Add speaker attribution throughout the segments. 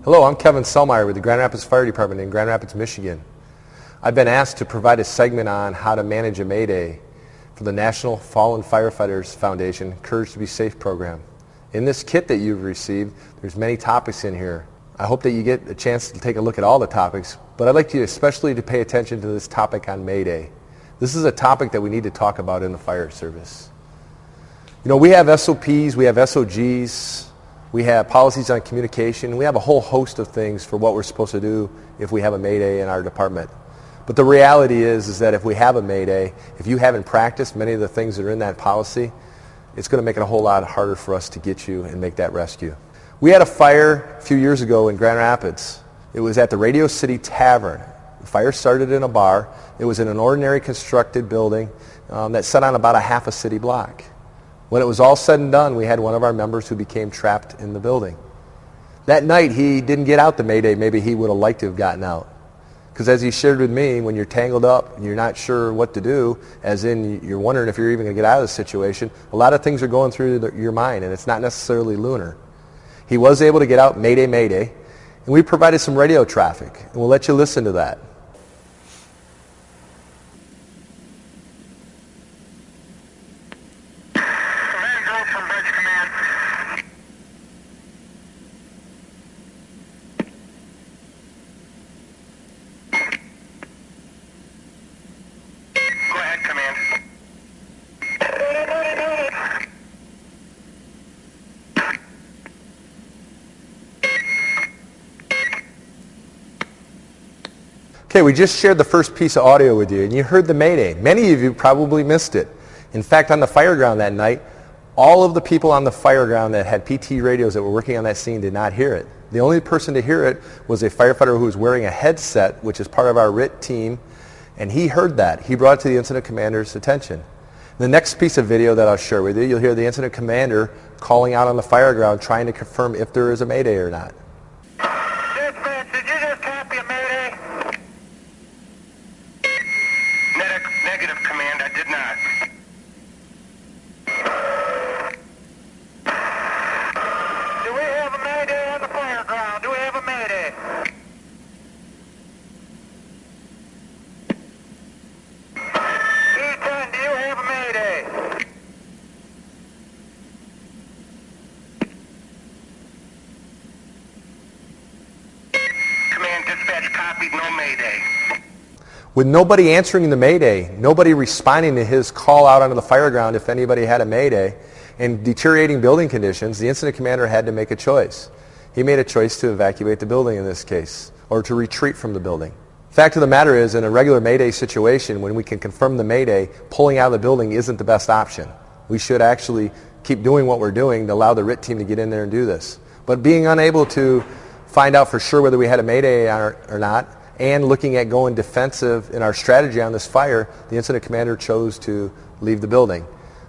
Speaker 1: Hello, I'm Kevin Selmeyer with the Grand Rapids Fire Department in Grand Rapids, Michigan. I've been asked to provide a segment on how to manage a Mayday for the National Fallen Firefighters Foundation Courage to Be Safe program. In this kit that you've received, there's many topics in here. I hope that you get a chance to take a look at all the topics, but I'd like you especially to pay attention to this topic on Mayday. This is a topic that we need to talk about in the fire service. You know, we have SOPs, we have SOGs, we have policies on communication, we have a whole host of things for what we're supposed to do if we have a Mayday in our department. But the reality is that if we have a Mayday, if you haven't practiced many of the things that are in that policy, it's going to make it a whole lot harder for us to get you and make that rescue. We had a fire a few years ago in Grand Rapids. It was at the Radio City Tavern. The fire started in a bar. It was in an ordinary constructed building that sat on about a half a city block. When it was all said and done, we had one of our members who became trapped in the building. That night, he didn't get out the Mayday. Maybe he would have liked to have gotten out. Because as he shared with me, when you're tangled up and you're not sure what to do, as in you're wondering if you're even going to get out of the situation, a lot of things are going through your mind, and it's not necessarily lunar. He was able to get out, Mayday, Mayday, and we provided some radio traffic, and we'll let you listen to that. Okay, we just shared the first piece of audio with you, and you heard the Mayday. Many of you probably missed it. In fact, on the fire ground that night, all of the people on the fire ground that had PT radios that were working on that scene did not hear it. The only person to hear it was a firefighter who was wearing a headset, which is part of our RIT team, and he heard that. He brought it to the incident commander's attention. The next piece of video that I'll share with you, you'll hear the incident commander calling out on the fire ground, trying to confirm if there is a Mayday or not.
Speaker 2: Dispatch, did you just copy a Mayday? Negative, command, I did not. Do we have a Mayday on the fire ground? Do we have a Mayday? E10, do you have a Mayday? Command, dispatch copied, no Mayday.
Speaker 1: With nobody answering the Mayday, nobody responding to his call out onto the fire ground if anybody had a Mayday, and deteriorating building conditions, the incident commander had to make a choice. He made a choice to evacuate the building in this case, or to retreat from the building. Fact of the matter is, in a regular Mayday situation, when we can confirm the Mayday, pulling out of the building isn't the best option. We should actually keep doing what we're doing to allow the RIT team to get in there and do this. But being unable to find out for sure whether we had a Mayday or not, and looking at going defensive in our strategy on this fire, the incident commander chose to leave the building.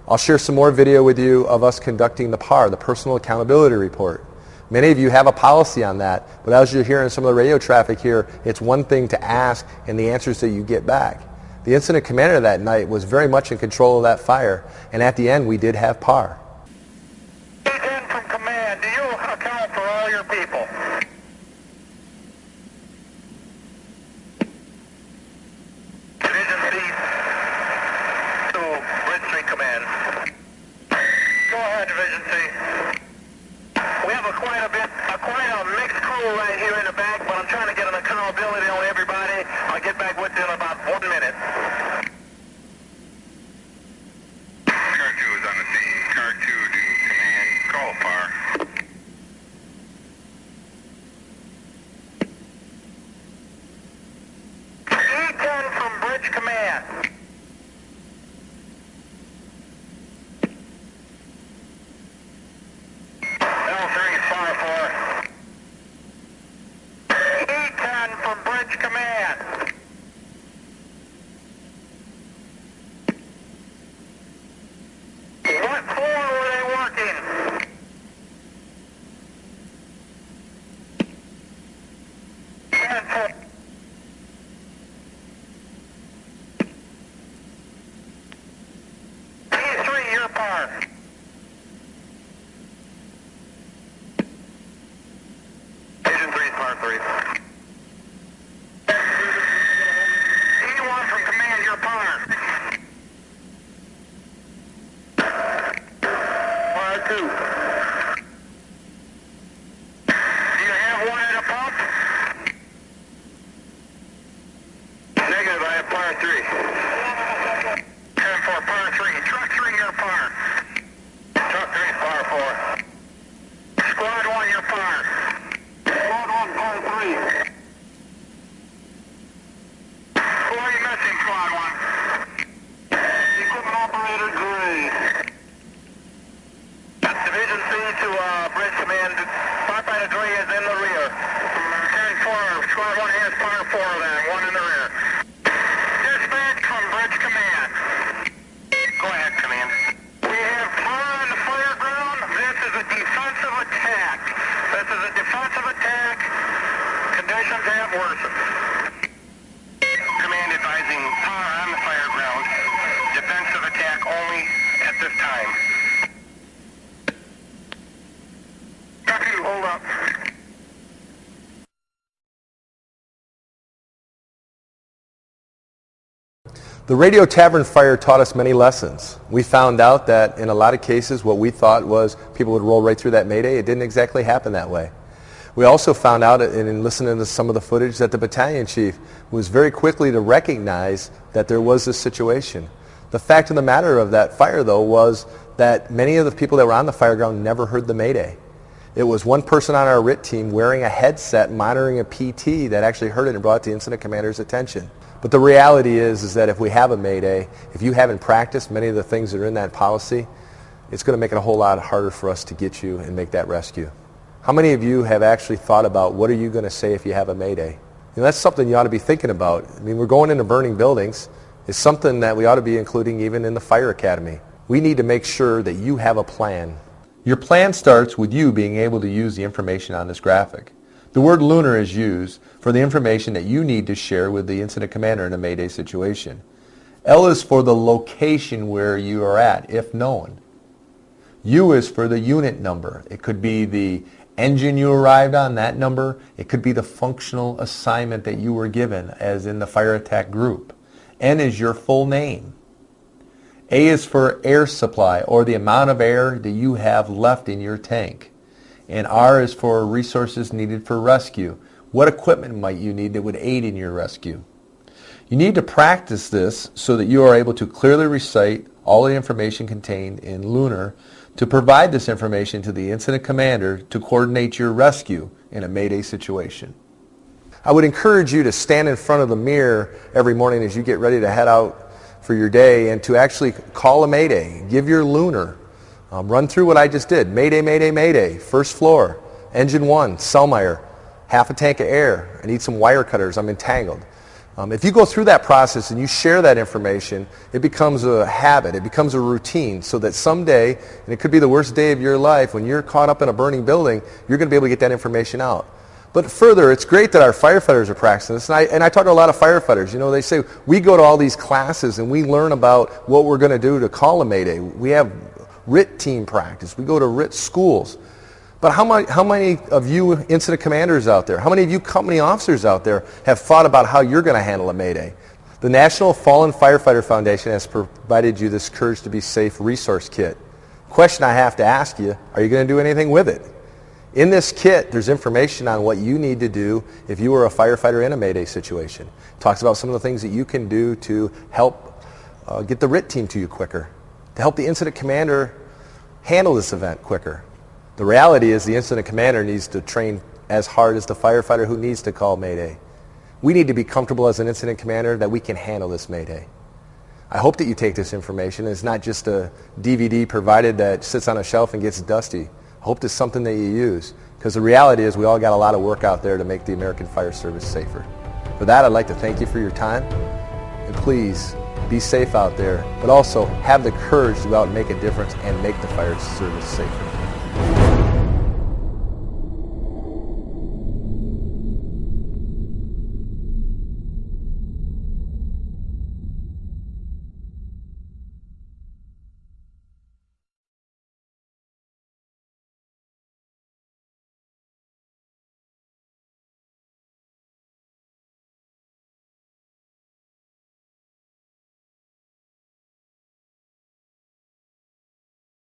Speaker 1: I'll share some more video with you of us conducting the PAR, the Personal Accountability Report. Many of you have a policy on that, but as you're hearing some of the radio traffic here, it's one thing to ask and the answers that you get back. The incident commander that night was very much in control of that fire, and at the end we did have PAR.
Speaker 2: E10 from command, do you account for all your people? Right here in the back, but I'm trying to get an accountability on everybody. I'll get back with you in about 1 minute. Car 2 is on the scene. Car 2 to command. Call fire. E10 from bridge command. L3 fire 4. 3. E1 from command, your par. Par 2. Do you have one at a pump? Negative, I have par 3. 10 for par 3. Truck 3, your par. Truck 3, par 4. Squad 1, your par. Squad 1, par 3. Who are you missing, Squad 1? Equipment operator, Gray. That's Division C to Bridge Command. Firefighter Gray is in the rear. 10-4, Squad 1 has par 4 then, 1 in the rear. Dispatch from Bridge Command. Go ahead, Command. We have par on the fire ground. This is a defensive attack. This is a defensive attack. Conditions have worsened. Command advising par on the fire ground. Defensive attack only at this time. Copy, hold up.
Speaker 1: The Radio Tavern fire taught us many lessons. We found out that in a lot of cases what we thought was people would roll right through that Mayday, it didn't exactly happen that way. We also found out in listening to some of the footage that the battalion chief was very quickly to recognize that there was this situation. The fact of the matter of that fire though was that many of the people that were on the fire ground never heard the Mayday. It was one person on our RIT team wearing a headset monitoring a PT that actually heard it and brought it to the incident commander's attention. But the reality is that if we have a Mayday, if you haven't practiced many of the things that are in that policy, it's going to make it a whole lot harder for us to get you and make that rescue. How many of you have actually thought about what are you going to say if you have a Mayday? You know, that's something you ought to be thinking about. I mean, we're going into burning buildings. It's something that we ought to be including even in the fire academy. We need to make sure that you have a plan. Your plan starts with you being able to use the information on this graphic. The word lunar is used for the information that you need to share with the incident commander in a Mayday situation. L is for the location where you are at, if known. U is for the unit number. It could be the engine you arrived on, that number. It could be the functional assignment that you were given, as in the fire attack group. N is your full name. A is for air supply, or the amount of air that you have left in your tank. And R is for resources needed for rescue. What equipment might you need that would aid in your rescue? You need to practice this so that you are able to clearly recite all the information contained in lunar to provide this information to the incident commander to coordinate your rescue in a Mayday situation. I would encourage you to stand in front of the mirror every morning as you get ready to head out for your day and to actually call a Mayday. Give your lunar. Run through what I just did. Mayday, Mayday, Mayday. First floor. Engine 1, Selmayr. Half a tank of air. I need some wire cutters. I'm entangled. If you go through that process and you share that information, it becomes a habit. It becomes a routine so that someday, and it could be the worst day of your life, when you're caught up in a burning building, you're going to be able to get that information out. But further, it's great that our firefighters are practicing this. And I talk to a lot of firefighters. You know, they say, we go to all these classes and we learn about what we're going to do to call a Mayday. We have RIT team practice. We go to RIT schools. But how many of you incident commanders out there, how many of you company officers out there have thought about how you're going to handle a Mayday? The National Fallen Firefighter Foundation has provided you this Courage to Be Safe resource kit. Question I have to ask you, are you going to do anything with it? In this kit, there's information on what you need to do if you were a firefighter in a Mayday situation. It talks about some of the things that you can do to help get the RIT team to you quicker, to help the incident commander handle this event quicker. The reality is the incident commander needs to train as hard as the firefighter who needs to call Mayday. We need to be comfortable as an incident commander that we can handle this Mayday. I hope that you take this information. It's not just a DVD provided that sits on a shelf and gets dusty. I hope it's something that you use, because the reality is we all got a lot of work out there to make the American Fire Service safer. For that, I'd like to thank you for your time, and please be safe out there, but also have the courage to go out and make a difference and make the fire service safer.